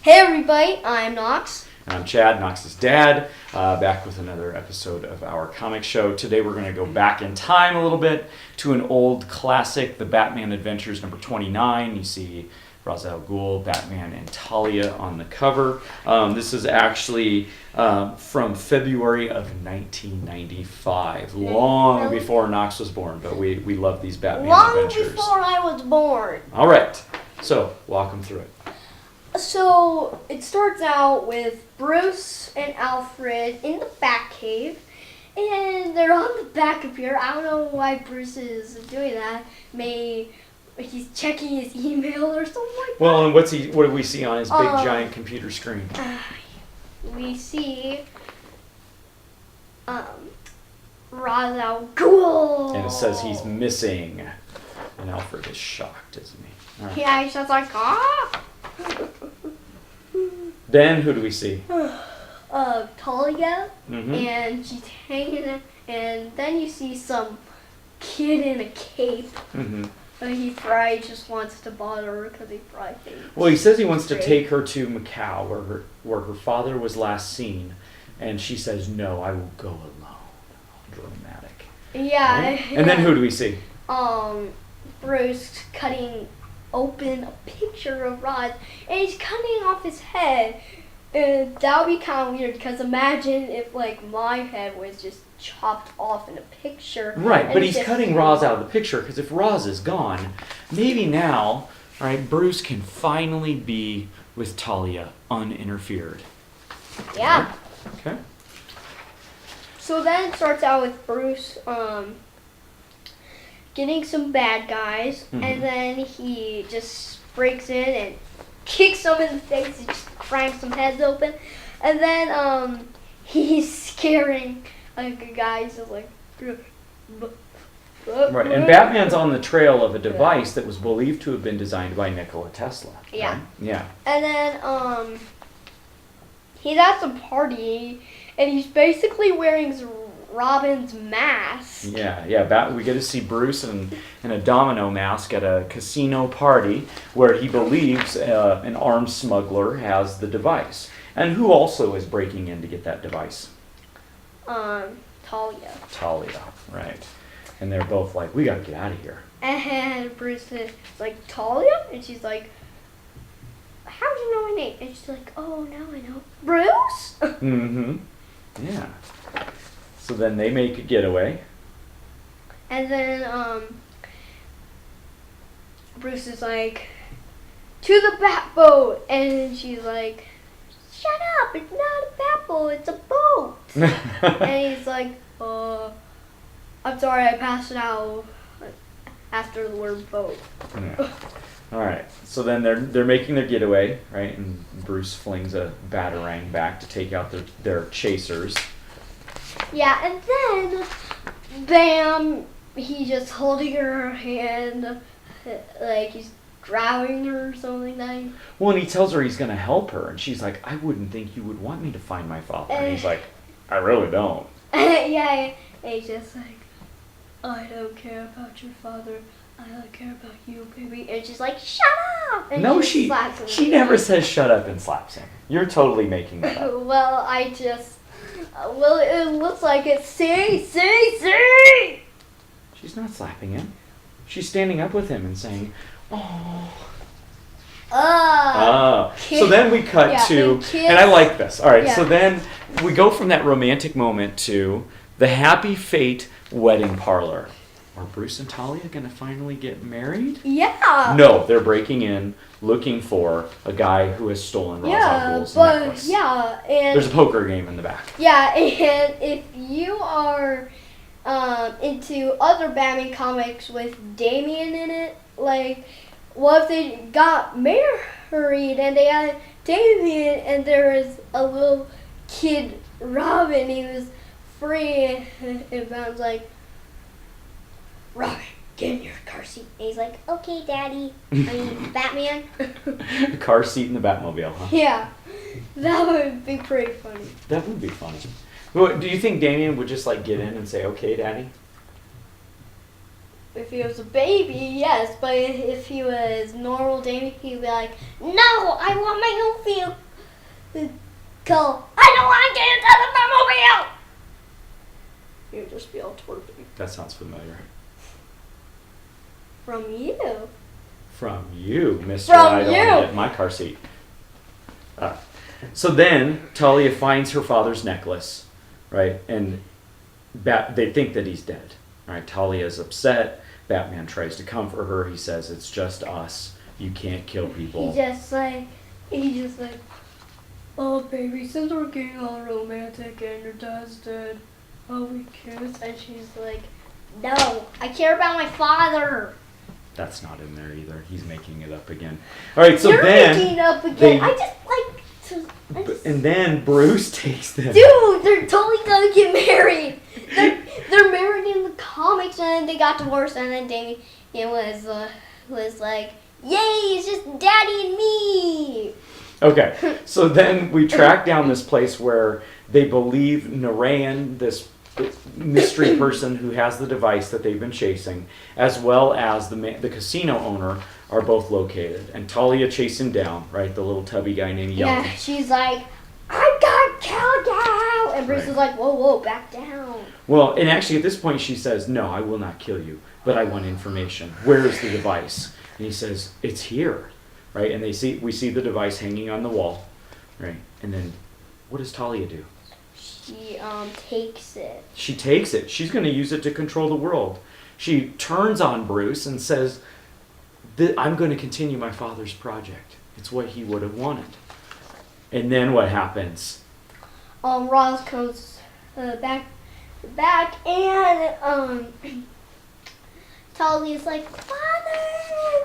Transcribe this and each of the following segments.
Hey everybody, I'm Knox. And I'm Chad, Knox's dad, back with another episode of our comic show. Today we're going to go back in time a little bit to an old classic, The Batman Adventures number 29. You see Ra's al Ghul, Batman, and Talia on the cover. This is actually from February of 1995, long before Knox was born, but we love these Batman Adventures. Long before I was born. All right, so walk them through it. So it starts out with Bruce and Alfred in the Batcave, and they're on the back of here. I don't know why Bruce is doing that. Maybe he's checking his email or something like that. Well, and what do we see on his big giant computer screen? We see Ra's al Ghul. And it says he's missing. And Alfred is shocked, isn't he? Right. Yeah, he's just like, ah! Then who do we see? Talia, Mm-hmm. and she's hanging, and then you see some kid in a cape. Mm-hmm. But he probably just wants to bother her because he probably thinks. Well, he says he wants to take her to Macau, where her father was last seen, and she says, "No, I will go alone." Dramatic. Yeah. Right? And then who do we see? Bruce cutting open a picture of Rod, and he's cutting off his head. And that would be kind of weird, because imagine if, like, my head was just chopped off in a picture. Right, but he's cutting Roz out of the picture, because if Roz is gone, maybe now, right, Bruce can finally be with Talia uninterfered. Yeah. Right? Okay. So then it starts out with Bruce getting some bad guys, and then he just breaks in and kicks them in the face and just cranks some heads open. And then he's scaring a guy, so like... Right, and Batman's on the trail of a device that was believed to have been designed by Nikola Tesla. Yeah. Right? Yeah. And then he's at some party, and he's basically wearing Robin's mask. Yeah. We get to see Bruce in a domino mask at a casino party where he believes an armed smuggler has the device. And who also is breaking in to get that device? Talia, right. And they're both like, we gotta get out of here. And Bruce is like, Talia? And she's like, how do you know my name? And she's like, oh, now I know. Bruce? Mm-hmm. Yeah. So then they make a getaway. And then Bruce is like, to the bat boat. And she's like, shut up, it's not a bat boat, it's a boat. And he's like, I'm sorry, I passed out after the word boat. Yeah. All right. So then they're making their getaway, right? And Bruce flings a batarang back to take out their chasers. Yeah, and then, bam, he's just holding her hand, like he's drowning her or something like that. Well, and he tells her he's going to help her, and she's like, I wouldn't think you would want me to find my father. And he's like, I really don't. Yeah, and he's just like, I don't care about your father. I don't care about you, baby. And she's like, shut up! And No, she never says shut up and slaps him. You're totally making that up. Well, it looks like it's see! She's not slapping him. She's standing up with him and saying, oh. So then we cut to, and I like this. All right, so then we go from that romantic moment to the happy fate wedding parlor. Are Bruce and Talia going to finally get married? Yeah. No, they're breaking in, looking for a guy who has stolen Ra's al Ghul's necklace. Yeah, and there's a poker game in the back. Yeah, and if you are into other Batman comics with Damian in it, like, what if they got married and they had Damian and there was a little kid, Robin, he was free, and Batman's like, Robin, get in your car seat. And he's like, okay, Daddy. I mean, Batman. A car seat in the Batmobile, huh? Yeah, that would be pretty funny. That would be funny. Do you think Damian would just like get in and say, okay, Daddy? If he was a baby, yes, but if he was normal Damien, he'd be like, no, I want my own don't feel cold. I don't want to get into the Batmobile. You just feel twerpy. That sounds familiar. From you. From you, Mr. From I don't you. want to get my car seat. So then Talia finds her father's necklace, right? And they think that he's dead. Right? Talia is upset. Batman tries to comfort her. He says, "It's just us. You can't kill people." He just like, oh baby, since we're getting all romantic and your dad's dead, oh we kiss. And she's like, no, I care about my father. That's not in there either. He's making it up again. All right, so You're then making it up again. I just like to. and then Bruce takes them. Dude, they're totally gonna get married. They're married in the comics, and then they got divorced, and then Damien was like, "Yay, it's just Daddy and me." Okay, so then we track down this place where they believe Narayan, this mystery person who has the device that they've been chasing, as well as the casino owner, are both located. And Talia chased him down, right? The little tubby guy named Yellow. Yeah, she's like, I got killed now. And Bruce is like, whoa, back down. Well, and actually at this point she says, "No, I will not kill you, but I want information. Where is the device?" And he says, "It's here." Right? And we see the device hanging on the wall. Right? And then what does Talia do? She takes it. She takes it. She's going to use it to control the world. She turns on Bruce and says, "I'm going to continue my father's project. It's what he would have wanted." And then what happens? Roz comes back, and Talia's like, "Father!"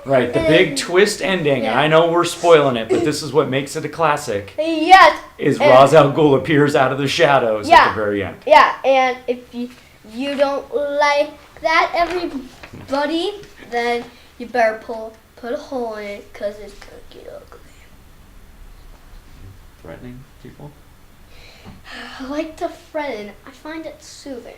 Right, the big twist ending. Yeah. I know we're spoiling it, but this is what makes it a classic. Yes. Is Ra's al Ghul appears out of the shadows at the very end. Yeah, and if you don't like that, everybody, then you better put a hole in it, because it's going to get ugly. Threatening people? I like to threaten. I find it soothing.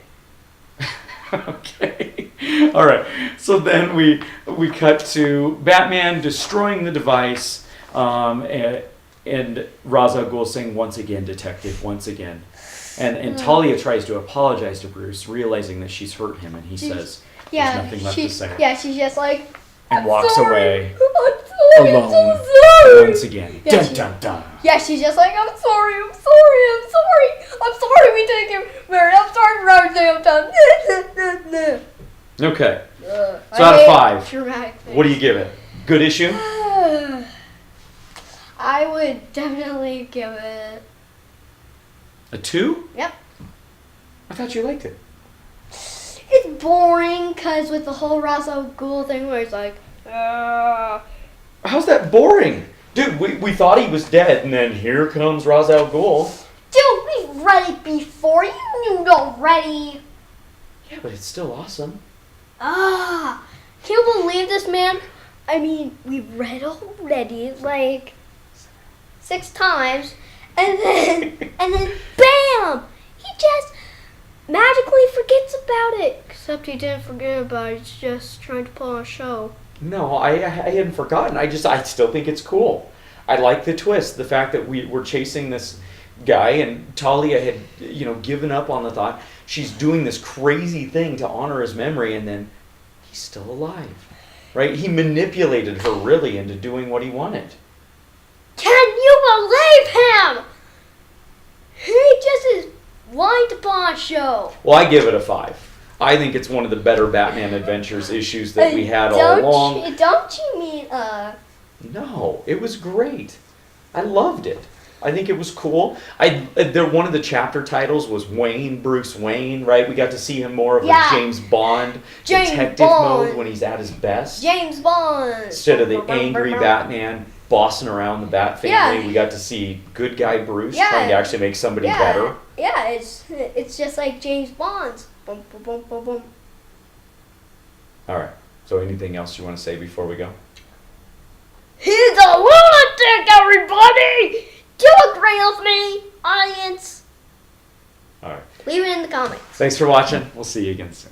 Okay. All right. So then we cut to Batman destroying the device, and Ra's al Ghul saying, "Once again, detective, once again." And Talia tries to apologize to Bruce, realizing that she's hurt him, and he says, "There's nothing left to say." Yeah, she's just like, And walks away I'm sorry, alone I'm so sorry. once again. Yeah, Dun dun dun. Yeah, she's just like, I'm sorry we didn't get married. I'm sorry for everything I've done. Okay. So out of 5, dramatic what do you give it? Good issue? I would definitely give it A 2? Yep. I thought you liked it. It's boring, because with the whole Ra's al Ghul thing where it's like, How's that boring? Dude, we thought he was dead, and then here comes Ra's al Ghul. dude, we read it before. You knew it already. Yeah, but it's still awesome. Can you believe this, man? I mean, we read already, like, 6 times, and then bam! He just magically forgets about it. Except he didn't forget about it. He's just trying to put on a show. No, I hadn't forgotten. I still think it's cool. I like the twist, the fact that we're chasing this guy, and Talia had given up on the thought. She's doing this crazy thing to honor his memory, and then he's still alive. Right? He manipulated her really into doing what he wanted. Can you believe him? He just is wanting to put on a show. Well, I give it a 5. I think it's one of the better Batman Adventures issues that we had all along. Don't you mean, No, it was great. I loved it. I think it was cool. One of the chapter titles was Bruce Wayne, right? We got to see him more of a James Bond detective mode when he's at his best. James Bond. Instead of the angry Batman bossing around the Bat family, we got to see good guy Bruce trying to actually make somebody better. Yeah, it's just like James Bond's. Boom, boom, boom, boom, boom. All right. So anything else you want to say before we go? He's a lunatic, everybody! Do agree with me, audience. All right. Leave it in the comments. Thanks for watching. We'll see you again soon.